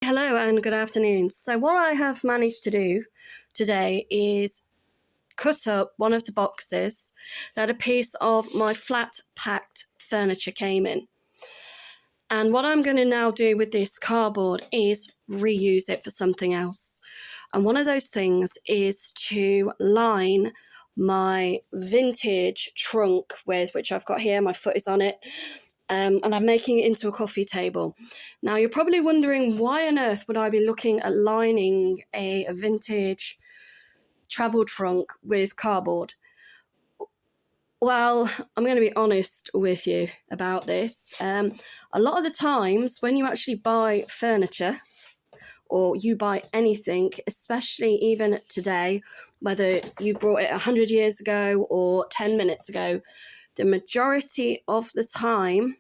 Hello and good afternoon. So, what I have managed to do today is cut up one of the boxes that a piece of my flat packed furniture came in. And what I'm going to now do with this cardboard is reuse it for something else. And one of those things is to line my vintage trunk with, which I've got here, my foot is on it, and I'm making it into a coffee table. Now, you're probably wondering, why on earth would I be looking at lining a vintage travel trunk with cardboard? Well, I'm going to be honest with you about this. A lot of the times when you actually buy furniture or you buy anything, especially even today, whether you brought it 100 years ago or 10 minutes ago, the majority of the time,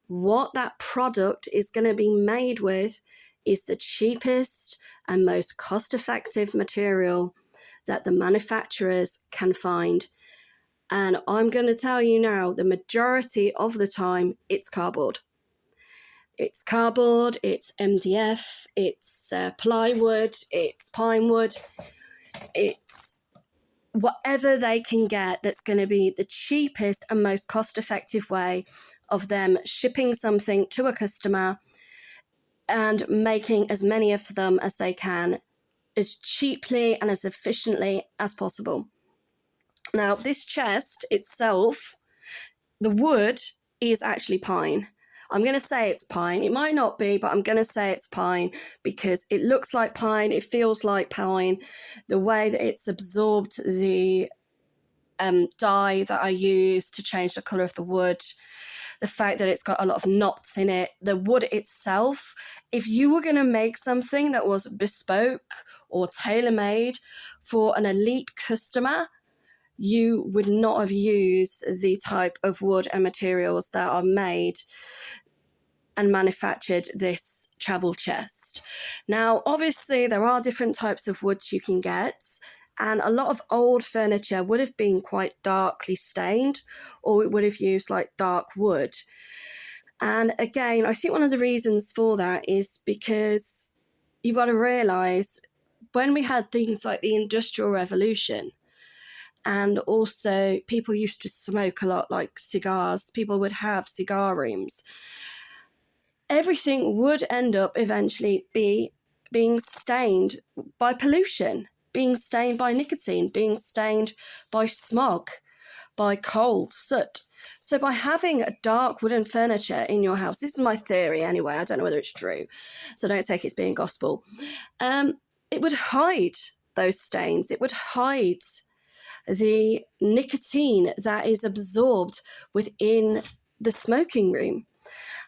what that product is going to be made with is the cheapest and most cost-effective material that the manufacturers can find. And I'm going to tell you now, the majority of the time, it's cardboard. It's cardboard, it's MDF, it's plywood, it's pine wood, it's whatever they can get that's going to be the cheapest and most cost-effective way of them shipping something to a customer and making as many of them as they can as cheaply and as efficiently as possible. Now, this chest itself, the wood is actually pine. I'm going to say it's pine. It might not be, but I'm going to say it's pine because it looks like pine. It feels like pine. The way that it's absorbed the dye that I use to change the colour of the wood, the fact that it's got a lot of knots in it, the wood itself. If you were going to make something that was bespoke or tailor-made for an elite customer, you would not have used the type of wood and materials that are made and manufactured this travel chest. Now, obviously, there are different types of woods you can get, and a lot of old furniture would have been quite darkly stained, or it would have used like dark wood. And again, I think one of the reasons for that is because you've got to realise when we had things like the Industrial Revolution, and also people used to smoke a lot, like cigars, people would have cigar rooms. Everything would end up eventually being stained by pollution, being stained by nicotine, being stained by smog, by coal, soot. So by having a dark wooden furniture in your house, this is my theory anyway, I don't know whether it's true, so don't take it as being gospel, it would hide those stains, it would hide the nicotine that is absorbed within the smoking room.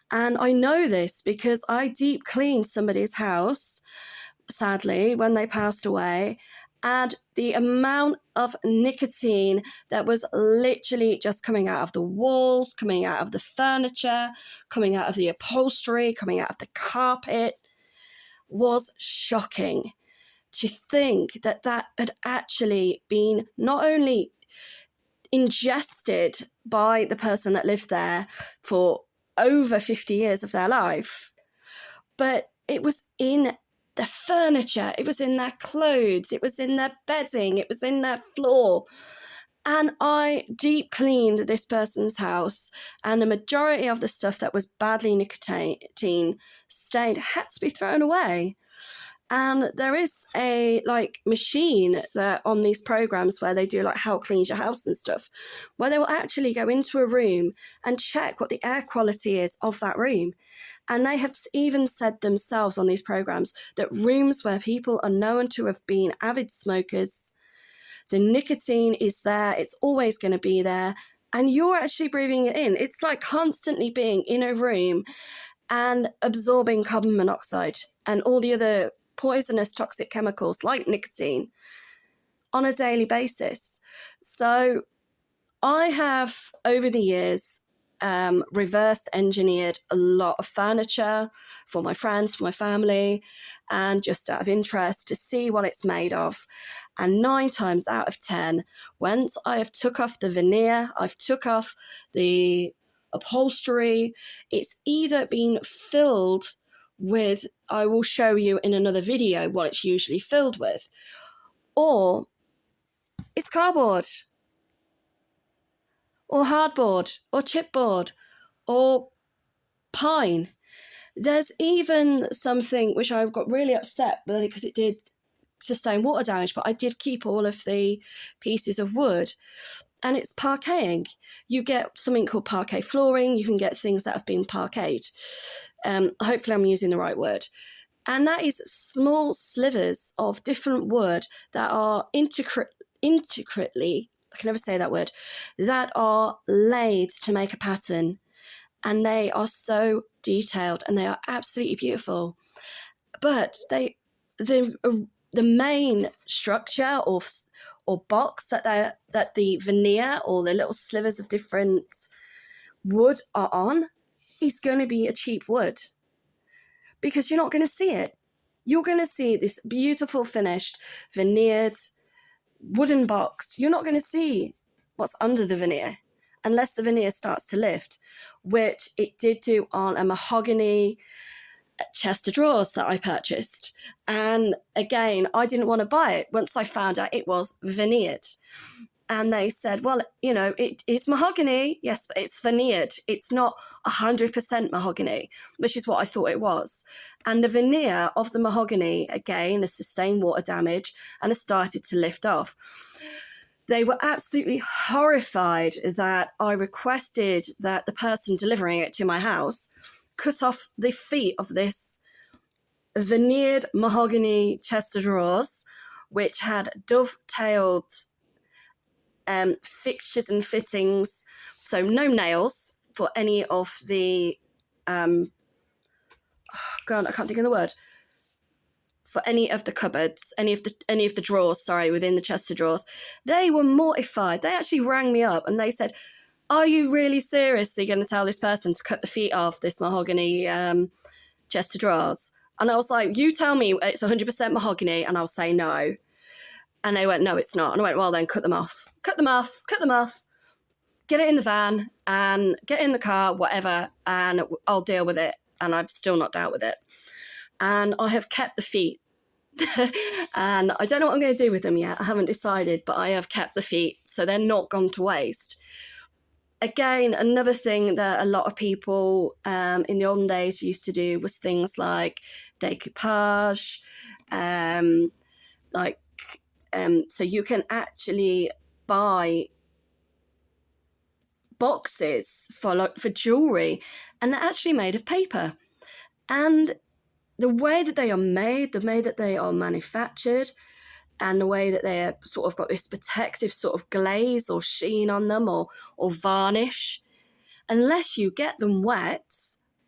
And I know this because I deep cleaned somebody's house, sadly, when they passed away, and the amount of nicotine that was literally just coming out of the walls, coming out of the furniture, coming out of the upholstery, coming out of the carpet was shocking. To think that that had actually been not only ingested by the person that lived there for over 50 years of their life, but it was in the furniture, it was in their clothes, it was in their bedding, it was in their floor. And I deep cleaned this person's house, and the majority of the stuff that was badly nicotine stained had to be thrown away. And there is a machine that on these programs where they do like how cleans your house and stuff, where they will actually go into a room and check what the air quality is of that room. And they have even said themselves on these programs that rooms where people are known to have been avid smokers, the nicotine is there, it's always going to be there, and you're actually breathing it in. It's like constantly being in a room and absorbing carbon monoxide and all the other poisonous toxic chemicals like nicotine on a daily basis. So I have, over the years, reverse engineered a lot of furniture for my friends, for my family, and just out of interest to see what it's made of. And 9 times out of 10, once I have took off the veneer, I've took off the upholstery, it's either been filled with, I will show you in another video what it's usually filled with. Or it's cardboard, or hardboard, or chipboard, or pine. There's even something which I got really upset with because it did sustain water damage, but I did keep all of the pieces of wood, and it's parqueting. You get something called parquet flooring. You can get things that have been parqueted. Hopefully I'm using the right word. And that is small slivers of different wood that are intricately, I can never say that word, that are laid to make a pattern. And they are so detailed and they are absolutely beautiful. But the main structure or box that the veneer or the little slivers of different wood are on is going to be a cheap wood, because you're not going to see it. You're going to see this beautiful finished veneered wooden box. You're not going to see what's under the veneer unless the veneer starts to lift, which it did do on a mahogany chest of drawers that I purchased. And again, I didn't want to buy it once I found out it was veneered. And they said, well, you know, it is mahogany. Yes, but it's veneered. It's not 100% mahogany, which is what I thought it was. And the veneer of the mahogany, again, has sustained water damage and has started to lift off. They were absolutely horrified that I requested that the person delivering it to my house cut off the feet of this veneered mahogany chest of drawers, which had dovetailed fixtures and fittings, so no nails for any of the God, I can't think of the word, for any of the cupboards, any of the drawers, within the chest of drawers. They were mortified. They actually rang me up and they said, are you really seriously going to tell this person to cut the feet off this mahogany chest of drawers? And I was like, you tell me it's 100% mahogany and I'll say no. And they went, no, it's not. And I went, well, then cut them off. Cut them off. Get it in the van and get in the car, whatever, and I'll deal with it. And I've still not dealt with it. And I have kept the feet. And I don't know what I'm going to do with them yet. I haven't decided, but I have kept the feet. So they're not gone to waste. Again, another thing that a lot of people in the olden days used to do was things like decoupage, so you can actually buy boxes for jewelry, and they're actually made of paper. And the way that they are made, the way that they are manufactured, and the way that they're sort of got this protective sort of glaze or sheen on them or varnish, unless you get them wet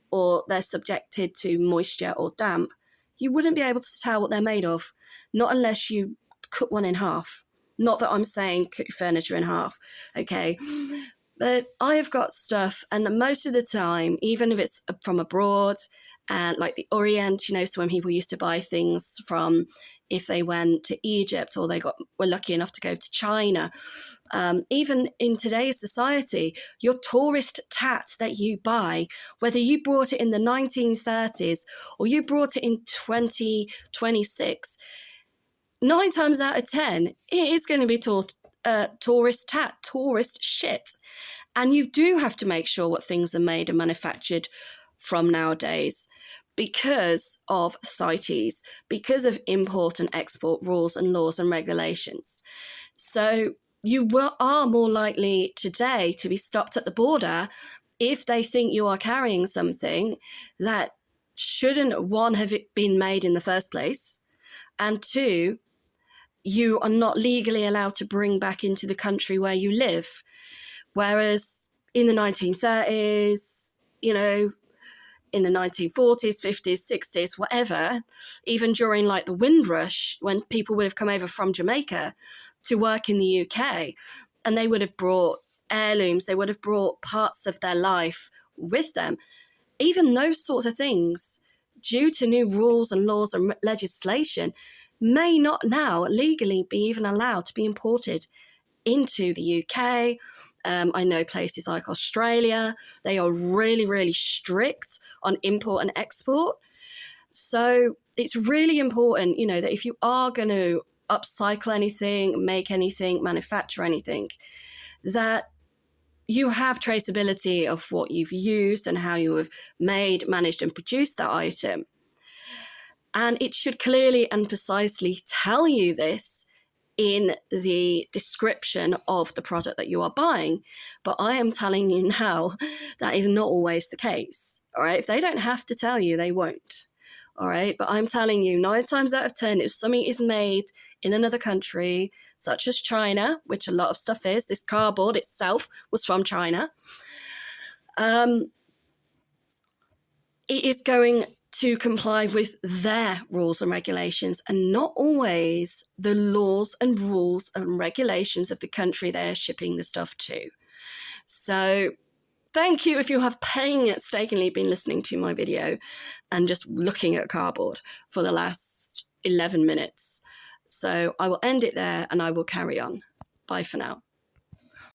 or they're subjected to moisture or damp, you wouldn't be able to tell what they're made of, not unless you cut one in half. Not that I'm saying cut your furniture in half, okay? But I have got stuff, and most of the time, even if it's from abroad, and like the Orient, you know, so when people used to buy things from, if they went to Egypt or they were lucky enough to go to China, even in today's society, your tourist tat that you buy, whether you brought it in the 1930s or you brought it in 2026, 9 times out of 10, it is going to be tourist tat, tourist shit. And you do have to make sure what things are made and manufactured from nowadays because of CITES, because of import and export rules and laws and regulations. So you are more likely today to be stopped at the border if they think you are carrying something that shouldn't, one, have it been made in the first place, and two, you are not legally allowed to bring back into the country where you live. Whereas in the 1930s, you know, in the 1940s, 50s, 60s, whatever, even during like the Windrush, when people would have come over from Jamaica to work in the UK, and they would have brought heirlooms, they would have brought parts of their life with them. Even those sorts of things, due to new rules and laws and legislation, may not now legally be even allowed to be imported into the UK. I know places like Australia, they are really, really strict on import and export. So it's really important, that if you are going to upcycle anything, make anything, manufacture anything, that you have traceability of what you've used and how you have made, managed, and produced that item. And it should clearly and precisely tell you this in the description of the product that you are buying. But I am telling you now, that is not always the case. All right. If they don't have to tell you, they won't. All right. But I'm telling you, 9 times out of 10, if something is made in another country, such as China, which a lot of stuff is, this cardboard itself was from China, it is going to comply with their rules and regulations, and not always the laws and rules and regulations of the country they're shipping the stuff to. So thank you if you have painstakingly been listening to my video and just looking at cardboard for the last 11 minutes. So I will end it there and I will carry on. Bye for now.